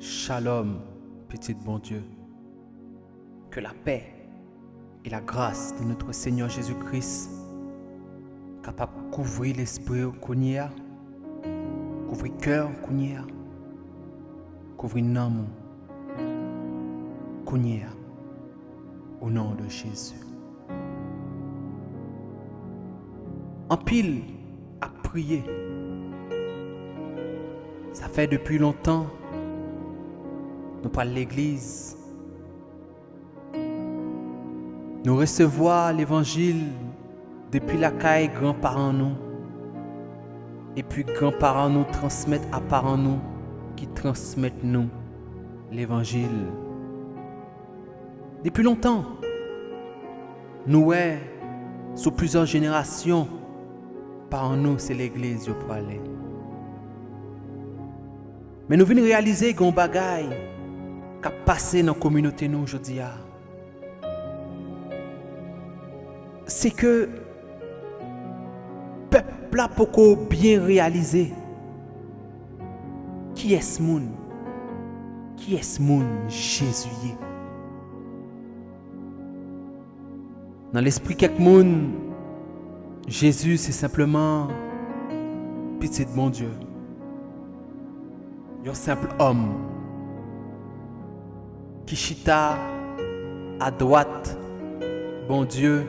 Shalom, petit bon Dieu. Que la paix et la grâce de notre Seigneur Jésus-Christ capable de couvrir l'esprit qu'on y a, couvrir le cœur qu'on y a, couvrir l'âme qu'on y a, au nom de Jésus. En pile à prier. Ça fait depuis longtemps nous parlons de l'église. Nous recevons l'évangile depuis la caille grands-parents nous. Et puis grands-parents nous transmettent à parents nous qui transmettent nous l'évangile. Depuis longtemps, nous sous plusieurs générations, parents nous c'est l'église yo pour aller. Mais nous venons réaliser qu'on bagaille qui a passé dans la communauté nous aujourd'hui. C'est que le peuple a beaucoup bien réalisé qui est ce monde, qui est ce monde Jésus. Dans l'esprit quelque monde, Jésus c'est simplement petit bon Dieu. Un simple homme qui chita à droite, bon Dieu,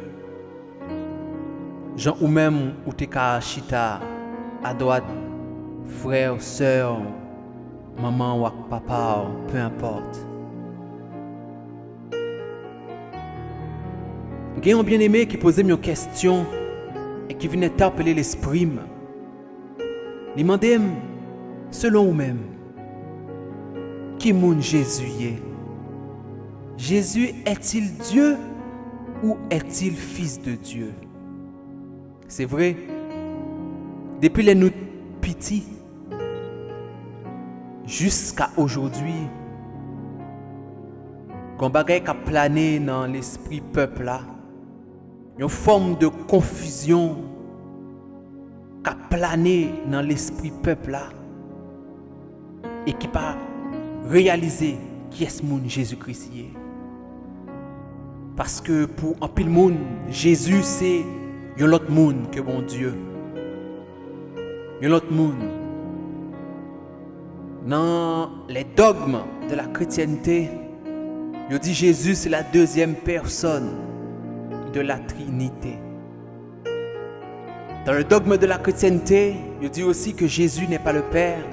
Jean ou même ou te ka chita à droite, frère, sœur, maman ou papa, peu importe. Il y a un bien-aimé qui posait une question et qui venait interpeller l'esprit. Il m'a demandé, selon vous-même, qui mon Jésus est? Jésus est-il Dieu ou est-il fils de Dieu? C'est vrai, depuis les nous petits jusqu'à aujourd'hui, quand bagaille a plané dans l'esprit peuple là, une forme de confusion qui a plané dans l'esprit peuple là et qui pas réaliser qui est ce monde Jésus-Christ. Parce que pour un pile monde, Jésus c'est un autre monde que bon Dieu. Un autre monde. Dans les dogmes de la chrétienté, il dit Jésus c'est la deuxième personne de la Trinité. Dans le dogme de la chrétienté, il dit aussi que Jésus n'est pas le Père.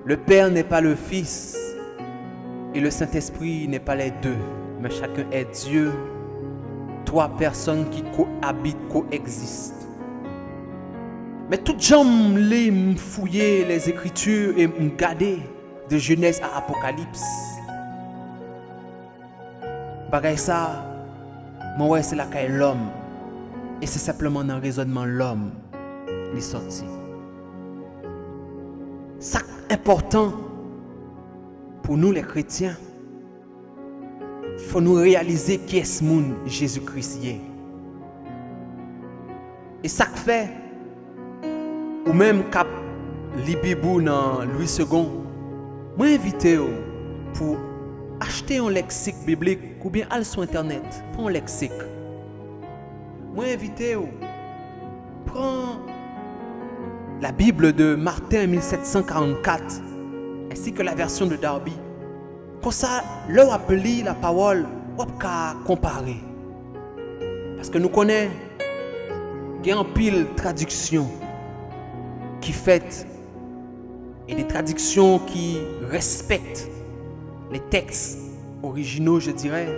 Le Père n'est pas le Fils et le Saint-Esprit n'est pas les deux, mais chacun est Dieu, trois personnes qui cohabitent, coexistent. Mais toutes gens me fouiller les Écritures et me garder de Genèse à Apocalypse. Bagay ça, moi c'est la caille l'homme et c'est simplement dans le raisonnement l'homme qui est sorti. Ça important pour nous les chrétiens, il faut nous réaliser qui est ce monde Jésus-Christ. Et ça fait, ou même cap Libibou dans Louis II, moi invité pour acheter un lexique biblique ou bien aller sur internet, prends un lexique. Moi invité prends la Bible de Martin 1744, ainsi que la version de Darby. Comme ça, là où on lire la parole, on peut comparer. Parce que nous connaissons qu'il y a un pile de traductions qui fait et des traductions qui respectent les textes originaux, je dirais,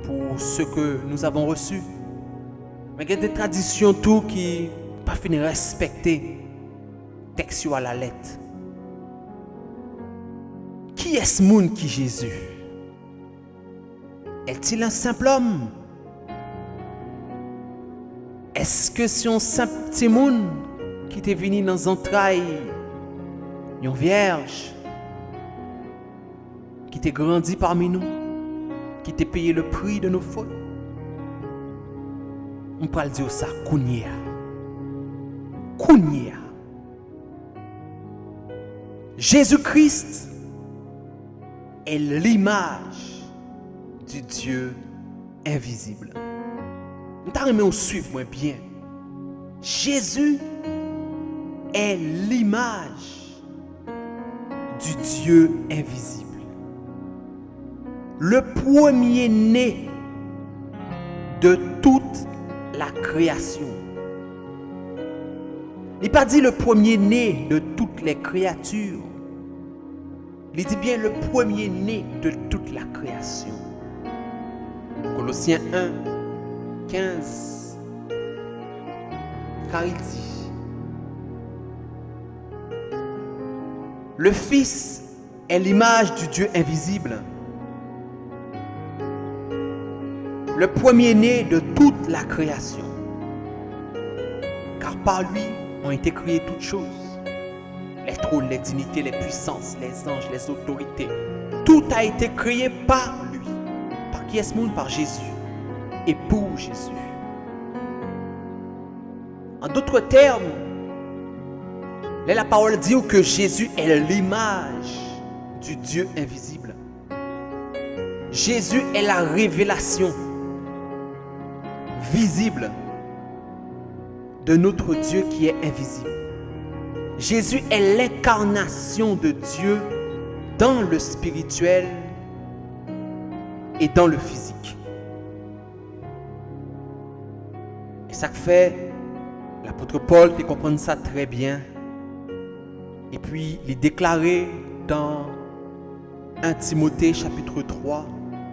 pour ceux que nous avons reçus. Mais il y a des traductions tout qui pas fini respecter texte à la lettre. Qui est ce monde qui Jésus? Est-il un simple homme? Est-ce que c'est un simple petit monde qui est venu dans les entrailles, une vierge, qui t'a grandi parmi nous, qui t'a payé le prix de nos fautes? On peut dire ça, Kounia. Jésus-Christ est l'image du Dieu invisible. Nous t'arrêtons suivre moi bien. Jésus est l'image du Dieu invisible. Le premier-né de toute la création. Il n'est pas dit le premier-né de toutes les créatures. Il dit bien le premier-né de toute la création. Colossiens 1, 15. Car il dit: le Fils est l'image du Dieu invisible, le premier-né de toute la création. Car par lui ont été créées toutes choses. Les trônes, les dignités, les puissances, les anges, les autorités. Tout a été créé par lui. Par qui est-ce monde? Par Jésus. Et pour Jésus. En d'autres termes, la parole dit que Jésus est l'image du Dieu invisible. Jésus est la révélation visible de notre Dieu qui est invisible. Jésus est l'incarnation de Dieu dans le spirituel et dans le physique. Et ça fait l'apôtre Paul qui comprend ça très bien. Et puis il est déclaré dans 1 Timothée chapitre 3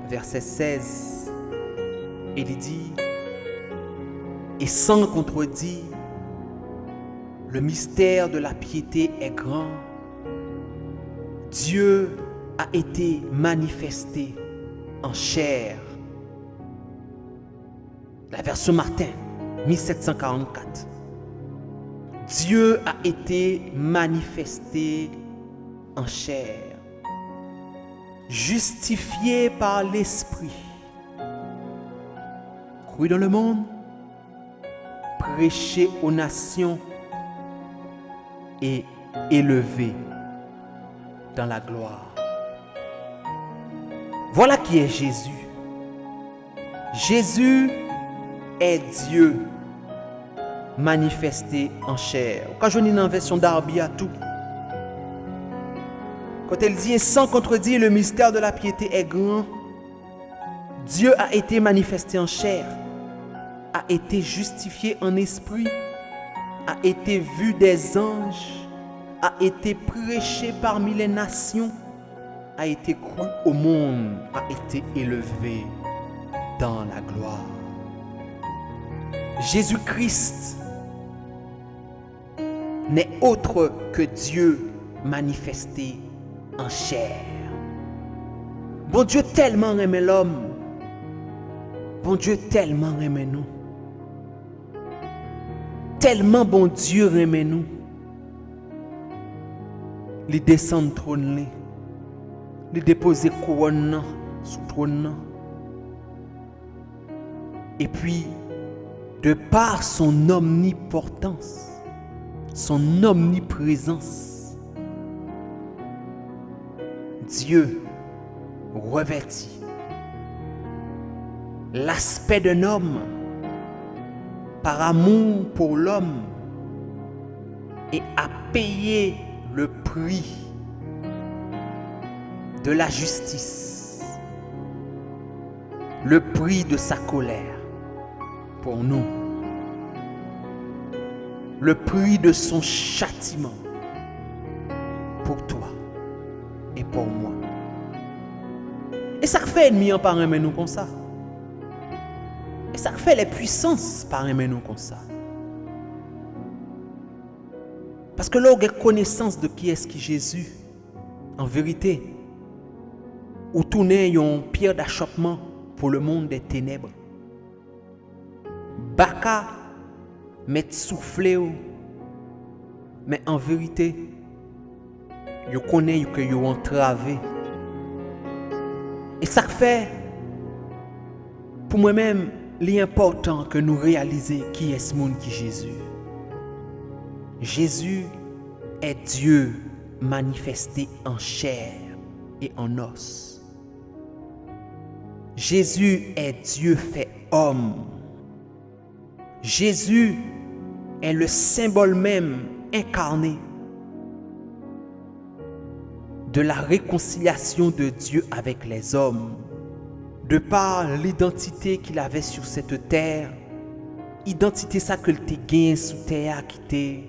verset 16. Et il dit: et sans contredit, le mystère de la piété est grand. Dieu a été manifesté en chair. La version Martin, 1744. Dieu a été manifesté en chair, justifié par l'Esprit, cru dans le monde, prêché aux nations et élevé dans la gloire. Voilà qui est Jésus. Jésus est Dieu manifesté en chair. Quand je lis dans la version Darby à tout, quand elle dit sans contredire, le mystère de la piété est grand. Dieu a été manifesté en chair, a été justifié en esprit, a été vu des anges, a été prêché parmi les nations, a été cru au monde, a été élevé dans la gloire. Jésus-Christ n'est autre que Dieu manifesté en chair. Bon Dieu tellement aimait l'homme. Bon Dieu tellement aimait nous. Tellement bon Dieu aimait nous. Il descend trône, il dépose couronne sous trône. Et puis, de par son omnipotence, son omniprésence, Dieu revêtit l'aspect d'un homme par amour pour l'homme et a payé le prix de la justice, le prix de sa colère pour nous, le prix de son châtiment pour toi et pour moi. Et ça fait ennemi en par aimer nous comme ça. Et ça fait les puissances par aimer nous comme ça. Parce que là, on a connaissance de qui est-ce qui Jésus, en vérité, ou tourner une pierre d'achoppement pour le monde des ténèbres. Baka met soufflé, mais en vérité, je connais que vous entravé. Et ça fait, pour moi-même, l'important que nous réalisions qui est ce monde qui est Jésus. Jésus est Dieu manifesté en chair et en os. Jésus est Dieu fait homme. Jésus est le symbole même incarné de la réconciliation de Dieu avec les hommes. De par l'identité qu'il avait sur cette terre, identité ça que te gagne sous terre qui était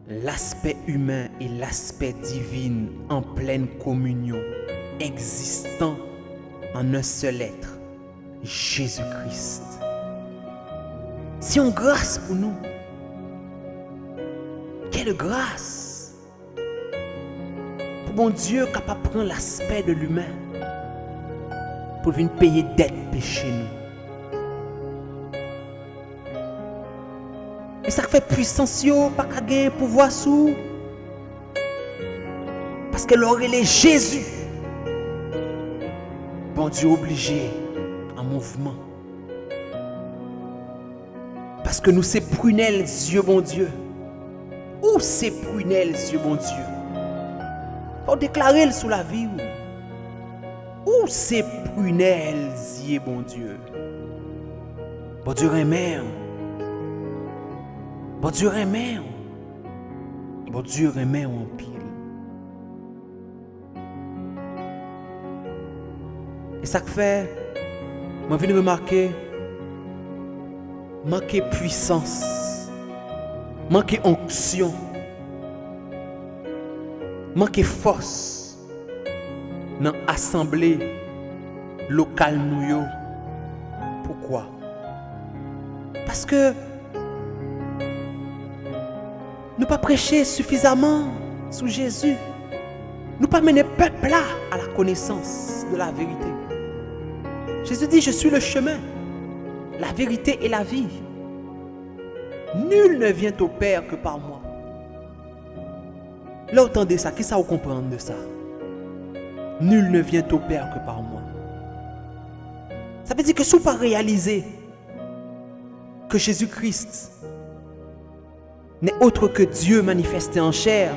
l'aspect humain et l'aspect divin en pleine communion, existant en un seul être, Jésus-Christ. C'est une grâce pour nous. Quelle grâce! Pour bon Dieu capable de prendre l'aspect de l'humain pour venir payer dette péché nous. Et ça fait puissance yo, pas qu'à gagner pouvoir sous. Parce que l'aurait est Jésus. Bon Dieu obligé en mouvement. Parce que nous c'est prunelles yeux bon Dieu. Où c'est prunelles yeux bon Dieu? Faut déclarer sous la vie. Où c'est prunelles yeux bon Dieu? Bon Dieu remet. Bon Dieu remet. Bon Dieu remet en pile. Et ça fait, moi je viens de remarquer, manquer puissance, manquer onction, manquer force dans l'assemblée locale nous. Pourquoi? Parce que nous pas prêcher suffisamment sur Jésus. Nous pas mener peuple là à la connaissance de la vérité. Jésus dit, je suis le chemin, la vérité et la vie. Nul ne vient au Père que par moi. Là, entendez ça, qui ça vous comprendre de ça? Nul ne vient au Père que par moi. Ça veut dire que si vous ne pas réaliser que Jésus-Christ n'est autre que Dieu manifesté en chair,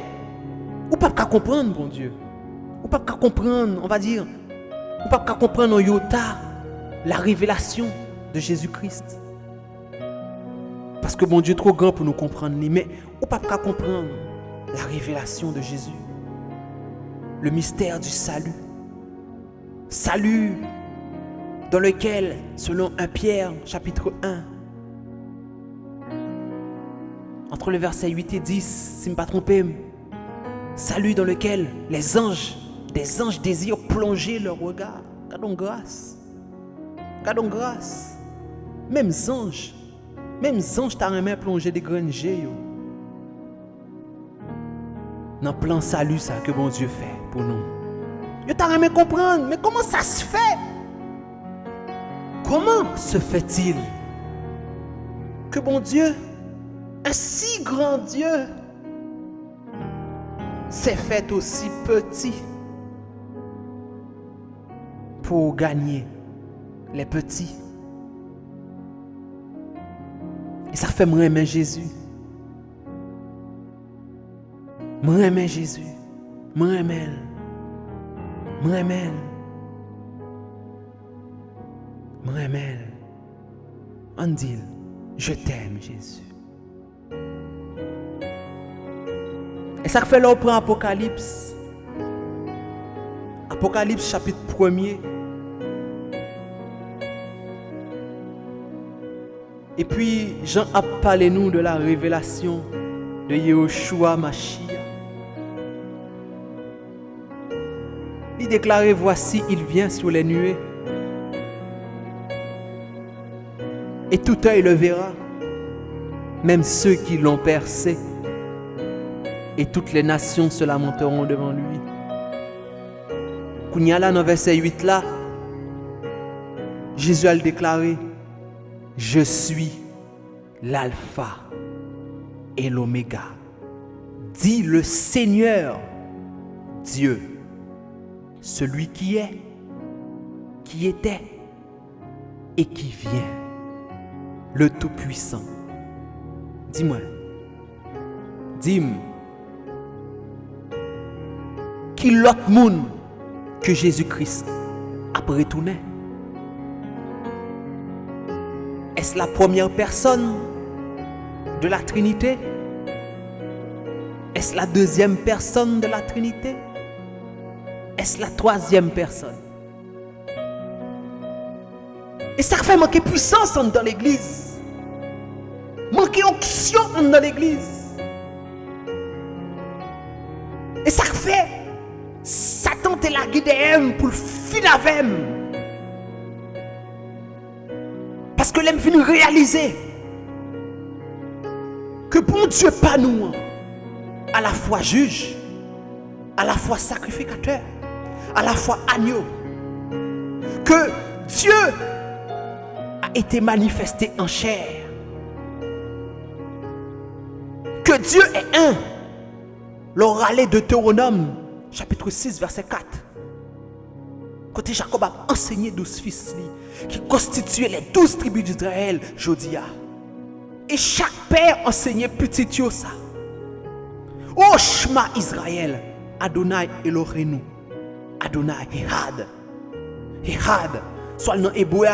ou pas qu'à comprendre, bon Dieu. Ou pas qu'à comprendre, on va dire, ou pas qu'à comprendre en iota la révélation de Jésus-Christ. Parce que bon Dieu est trop grand pour nous comprendre, mais ou pas qu'à comprendre la révélation de Jésus. Le mystère du salut. Salut dans lequel, selon 1 Pierre, chapitre 1, entre le verset 8 et 10, si je ne me pas trompé, salut dans lequel les anges, des anges désirent plonger leur regard. Gardons grâce. Gardons grâce. Même anges t'as remis plonger des graines G. Dans le plan salut ça que bon Dieu fait pour nous. Yo t'as remis comprendre, mais comment ça se fait? Comment se fait-il que bon Dieu, un si grand Dieu, s'est fait aussi petit pour gagner les petits? Et ça fait moi aimer Jésus. Moi aimer Jésus. Moi aimer. Moi aimer. Moi aimer. On dit, je t'aime Jésus. Et ça fait là on prend Apocalypse. Apocalypse chapitre 1er. Et puis Jean a parlé nous de la révélation de Yahushua Mashiach. Il déclarait, voici, il vient sur les nuées. Et tout œil le verra, même ceux qui l'ont percé. Et toutes les nations se lamenteront devant lui. Kounya là dans verset 8 là, Jésus a le déclaré, je suis l'alpha et l'oméga, dit le Seigneur Dieu, celui qui est, qui était et qui vient, le Tout-Puissant. Dis-moi, dis-moi, qui l'autre monde que Jésus-Christ? a retourné. Est-ce la première personne de la Trinité? Est-ce la deuxième personne de la Trinité? Est-ce la troisième personne? Et ça fait manquer puissance dans l'église. Manquer onction dans l'église. Et ça fait Satan te la guide pour le fin avec. Parce que l'aime vient réaliser que bon Dieu pas nous, à la fois juge, à la fois sacrificateur, à la fois agneau. Que Dieu a été manifesté en chair. Que Dieu est un. L'oralet de Deutéronome, chapitre 6, verset 4. Côté Jacob a enseigné 12 fils qui constituaient les 12 tribus d'Israël, Jodia. Et chaque père enseignait petit yo ça. Oh Shema Israël, Adonai Eloheinu, Adonai Ehad. Ehad, soit dans hébreu.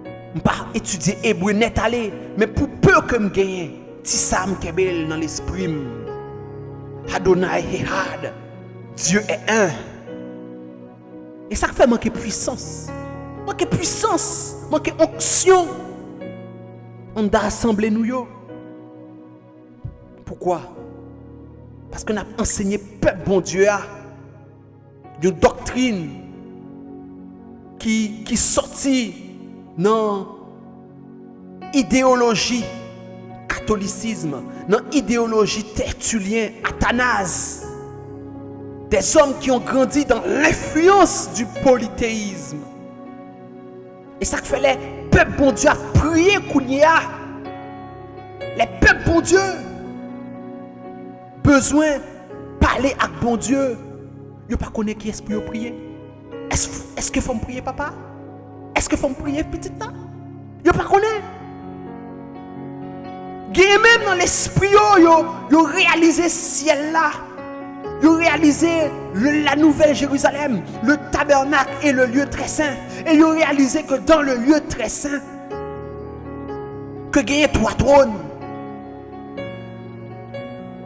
Je ne pas étudier hébreu net aller, mais pour peu que je gagne, si ça me kebel dans l'esprit. Adonai Ehad, Dieu est un. Et ça fait manquer puissance. Manquer puissance, manquer onction. On doit assembler nous yo. Pourquoi? Parce qu'on a enseigné peuple bon Dieu à une doctrine qui sortit dans idéologie catholicisme, dans idéologie tertullien, Athanase. Des hommes qui ont grandi dans l'influence du polythéisme. Et ça fait les peuples bon Dieu à prier Kounia. Les peuples bon Dieu besoin de parler avec bon Dieu. Yo pas connaît qui est pour prier. Est-ce que faut me prier papa? Est-ce que faut me prier petite là? Yo pas connaît. Même dans l'esprit yo réaliser ciel là. Yo réaliser la nouvelle Jérusalem, le tabernacle et le lieu très saint. Et yo réaliser que dans le lieu très saint que gagne 3 trônes.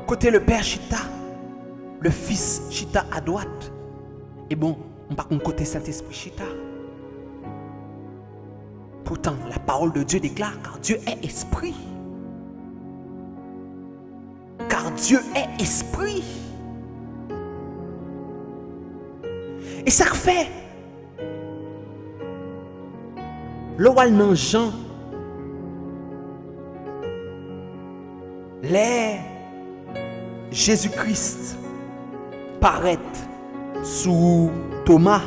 Côté le Père Chita, le Fils Chita à droite. Et bon, on part côté Saint-Esprit Chita. Pourtant, la parole de Dieu déclare car Dieu est esprit. Car Dieu est esprit. Et ça fait le roi nan Jean les Jésus-Christ paraît sous Thomas.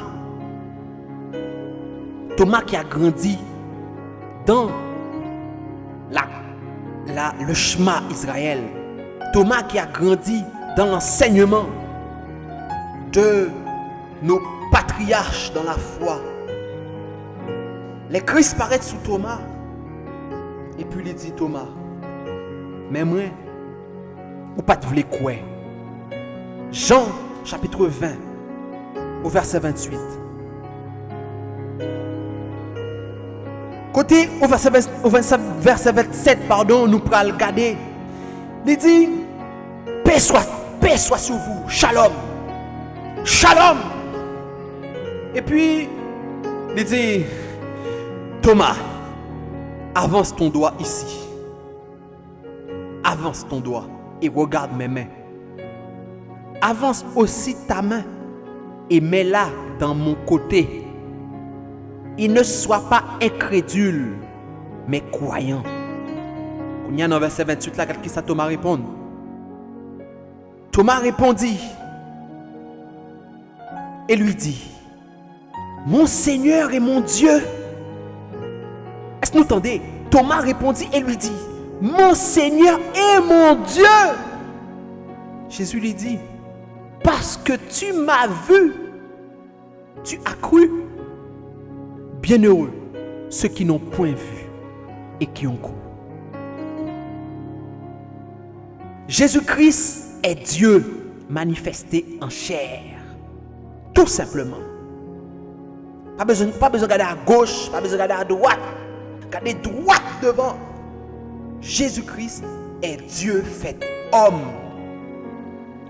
Thomas qui a grandi dans le Shema Israël. Thomas qui a grandi dans l'enseignement de nos patriarches dans la foi. Les Christ paraissent sous Thomas. Et puis il dit Thomas, mais moi, ou pas te voulez quoi? Jean chapitre 20 au verset 28. Côté au verset 27, pardon, nous prenons le garder. Il dit, paix soit sur vous, shalom. Shalom. Et puis, il dit, Thomas, avance ton doigt ici. Avance ton doigt et regarde mes mains. Avance aussi ta main et mets-la dans mon côté. Et ne sois pas incrédule, mais croyant. Il y a dans verset 28 là, qui ça Thomas répond. Thomas répondit et lui dit, mon Seigneur et mon Dieu. Est-ce que vous entendez? Thomas répondit et lui dit, mon Seigneur et mon Dieu. Jésus lui dit, parce que tu m'as vu, tu as cru. Bienheureux ceux qui n'ont point vu et qui ont cru. Jésus-Christ est Dieu manifesté en chair. Tout simplement. Pas besoin de regarder à gauche, pas besoin de regarder à droite. Regardez droit devant. Jésus-Christ est Dieu fait homme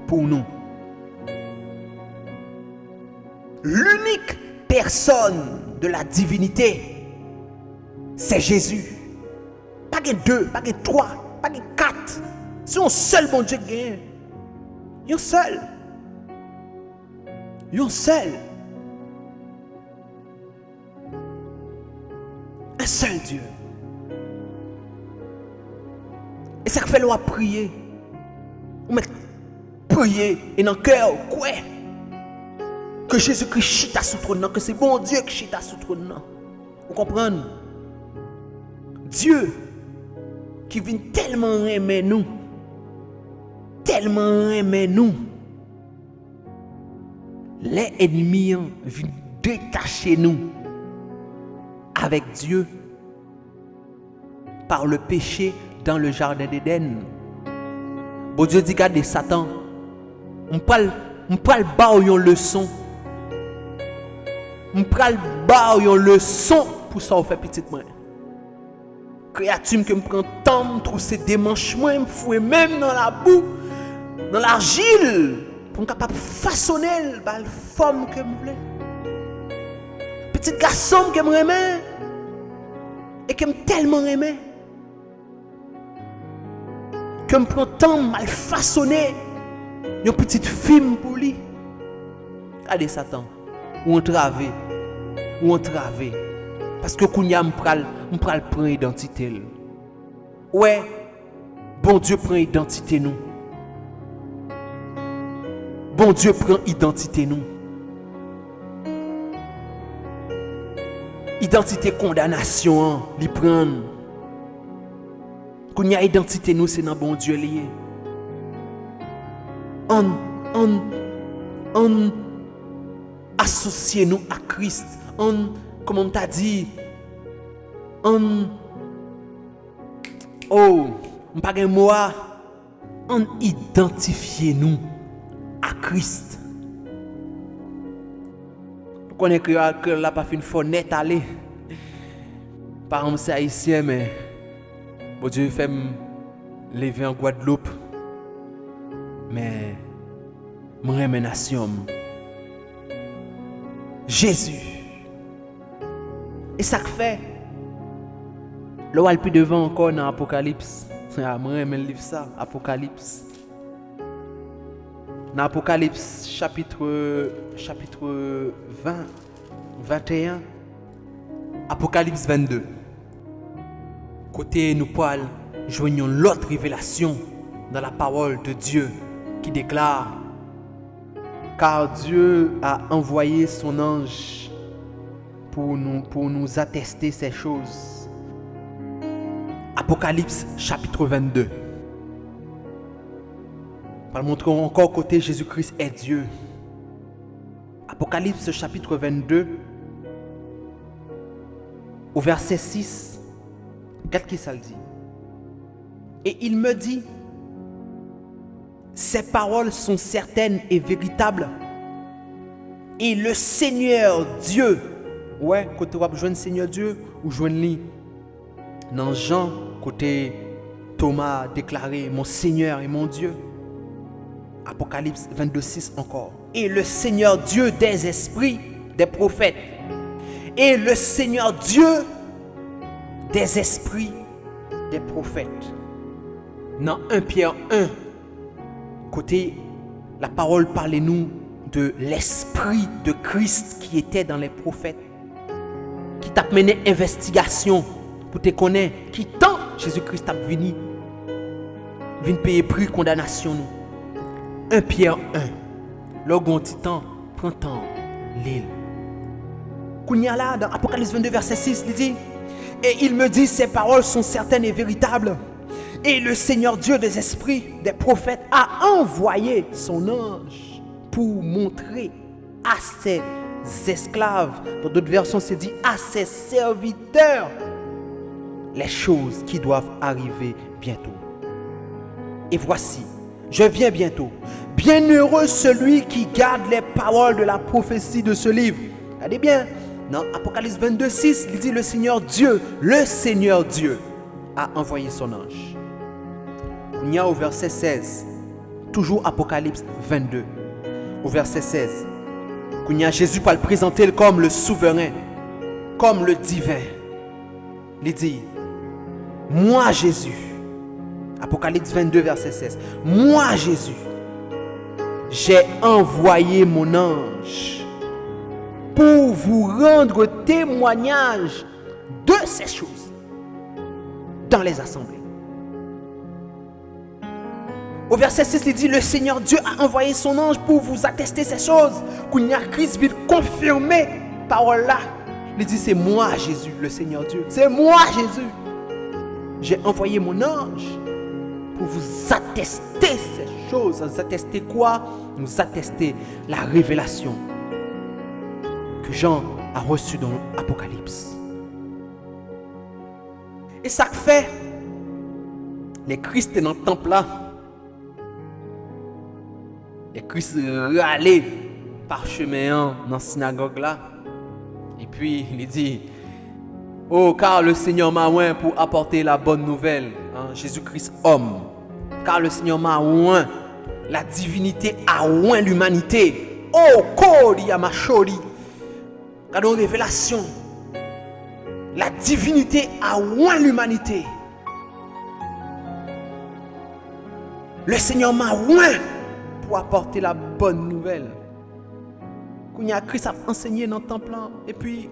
pour nous. L'unique personne de la divinité, c'est Jésus. Pas que deux, pas que trois, pas que quatre. C'est un seul bon Dieu qui gagne. Un seul. Un seul. Un seul Dieu. Et ça fait l'on prier. On met prier et dans le cœur, quoi? Que Jésus-Christ chita sous trône, que c'est bon Dieu qui chita sous trône. Vous comprenez? Dieu qui vient tellement aimer nous. Tellement aimer nous. Les ennemis viennent détacher nous avec Dieu par le péché dans le jardin d'Éden. Bon Dieu dit regardez Satan, on parle ba une leçon. On parle ba une leçon pour ça on fait petite moi. Créature que me prend temps trouver ses démanches moi me fouer même dans la boue, dans l'argile pour capable façonner la forme que me voulais. Petit garçon que me aimait et que me tellement aimait que me prend temps mal façonner une petite film pour lui. Regardez Satan, ou entravé, parce que kounya me pral prend identité. Ouais, bon Dieu prend identité nous. Bon Dieu prend identité nous. Identité condamnation, li prend. Kounya identité nous c'est dans bon Dieu lié. On associe nous à Christ. Comme on t'a dit, on identifie nous à Christ. Vous connaissez que là pas une fenêtre aller. Par exemple c'est haïtien mais bon Dieu fait me lever en Guadeloupe. Mais mon réménation Jésus. Et ça fait le wal plus devant encore dans Apocalypse. Moi j'aime le livre ça, Apocalypse. Dans Apocalypse chapitre 20 21 Apocalypse 22. Côté nous parle joignons l'autre révélation dans la parole de Dieu qui déclare car Dieu a envoyé son ange pour nous attester ces choses. Apocalypse chapitre 22. Pour montrer encore côté Jésus-Christ est Dieu. Apocalypse chapitre 22 au verset 6. Regarde qui ça le dit. Et il me dit, ces paroles sont certaines et véritables. Et le Seigneur Dieu, ouais, côté on va joindre Seigneur Dieu ou joindre lui. Dans Jean, côté Thomas déclaré mon Seigneur et mon Dieu. Apocalypse 22:6 encore. Et le Seigneur Dieu des esprits des prophètes. Et le Seigneur Dieu des esprits des prophètes. Dans 1 Pierre 1, côté la parole parle-nous de l'esprit de Christ qui était dans les prophètes, qui t'a mené investigation pour te connaître, qui tant Jésus-Christ t'a venu payer prix condamnation nous. 1 Pierre 1, logon titan prend temps l'île. Kounya là dans Apocalypse 22 verset 6, il dit et il me dit ces paroles sont certaines et véritables. Et le Seigneur Dieu des esprits, des prophètes, a envoyé son ange pour montrer à ses esclaves, dans d'autres versions c'est dit à ses serviteurs, les choses qui doivent arriver bientôt. Et voici, je viens bientôt. Bienheureux celui qui garde les paroles de la prophétie de ce livre. Regardez bien, Dans Apocalypse 22, 6, il dit le Seigneur Dieu a envoyé son ange. Il y a au verset 16, toujours Apocalypse 22, au verset 16, il y a Jésus pour le présenter comme le souverain, comme le divin. Il dit, moi Jésus, Apocalypse 22, verset 16, moi Jésus, j'ai envoyé mon ange pour vous rendre témoignage de ces choses dans les assemblées. Au verset 6, il dit, le Seigneur Dieu a envoyé son ange pour vous attester ces choses. Qu'il y a Christ vient confirmer parole là. Il dit, c'est moi Jésus, le Seigneur Dieu. C'est moi Jésus. J'ai envoyé mon ange pour vous attester ces choses. Vous attester quoi? Nous attester la révélation que Jean a reçue dans l'Apocalypse. Et ça fait, les Christ dans le temple là, les Christ râlés par chemin dans la synagogue là. Et puis il dit, oh car le Seigneur m'a oint pour apporter la bonne nouvelle. Jésus-Christ homme. Car le Seigneur m'a oint. La divinité a oint l'humanité. Oh Kodi Amacholi. Regardons révélation. La divinité a oint l'humanité. Le Seigneur m'a oint pour apporter la bonne nouvelle. Quand il y a Christ a enseigné dans le temple. Et puis,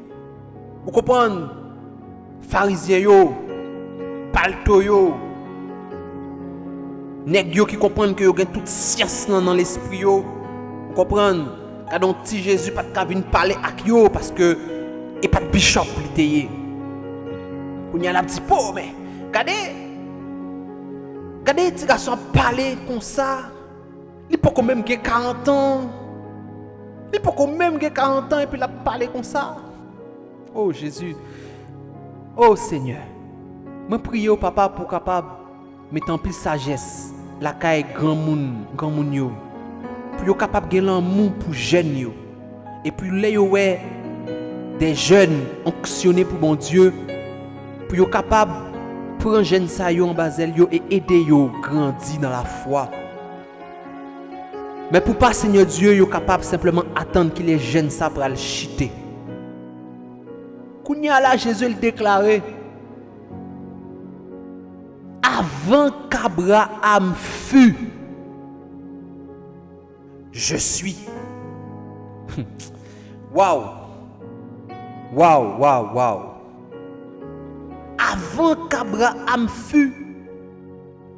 vous comprenez, pharisiens yo, palto yo, nèg yo qui comprennent que yo gen toute science dans l'esprit yo. Vous comprenez, quand on petit Jésus pas de venir parler avec yo parce que et pas de bishop li teye. Quand il y a la petit pot mais regardez petit garçon parler comme ça. Il peut quand même avoir 40 ans. Il peut quand même avoir 40 ans et puis il a parlé comme ça. Oh Jésus. Oh Seigneur. Je prie au papa pour capable mettre en plus sagesse. La caille grand moun yo. Pour yo capable de l'amour pour jeunes yo. Et puis les yo ouais des jeunes onctionnés pour bon Dieu. Pour yo capable prendre jeunes sa yo en basel yo et aider yo grandir dans la foi. Mais pour pas Seigneur Dieu, yo capable simplement attendre que les jeunes ça pour le chiter. Kounya là Jésus le déclarait avant qu'Abraham fût, je suis. Waouh. Waouh, waouh, waouh. Avant qu'Abraham fût,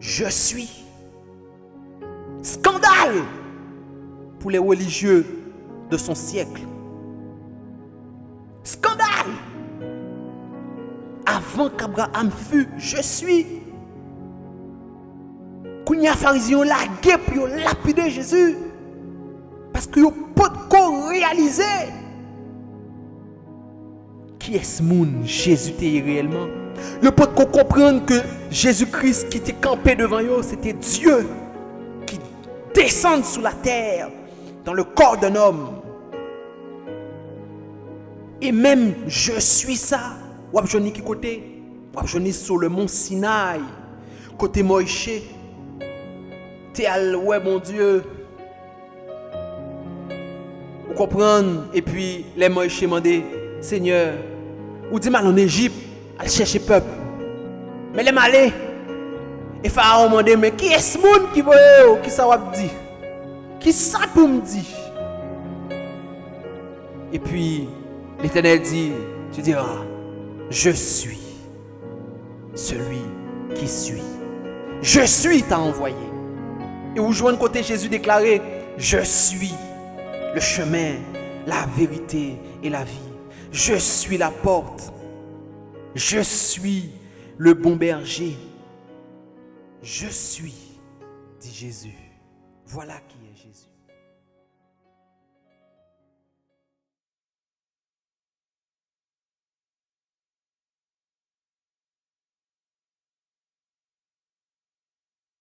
je suis. Scandale pour les religieux de son siècle. Scandale. Avant qu'Abraham fût, je suis. Kounya pharisiens la guerre pour lapider Jésus. Parce que yo pas de réaliser qui est-ce moun Jésus était réellement. Yo pas de comprendre que Jésus-Christ qui était campé devant eux, c'était Dieu qui descend sous la terre dans le corps d'un homme. Et même je suis ça. Ou abjoni qui côté? Ou abjoni sur le mont Sinaï, côté Moïse. T'es al ouais mon Dieu. Vous comprenez? Et puis les Moïse demandé, Seigneur, ou dit mal en Égypte, à chercher peuple. Mais les malais. Et Pharaon demandé, mais qui est ce monde qui veut? Qui ça va dire? Qui ça pour me dire? Et puis l'Éternel dit, tu diras, je suis celui qui suis. Je suis t'a envoyé. Et vous jouez de côté Jésus déclaré, je suis le chemin, la vérité et la vie. Je suis la porte. Je suis le bon berger. Je suis, dit Jésus. Voilà qui est Jésus.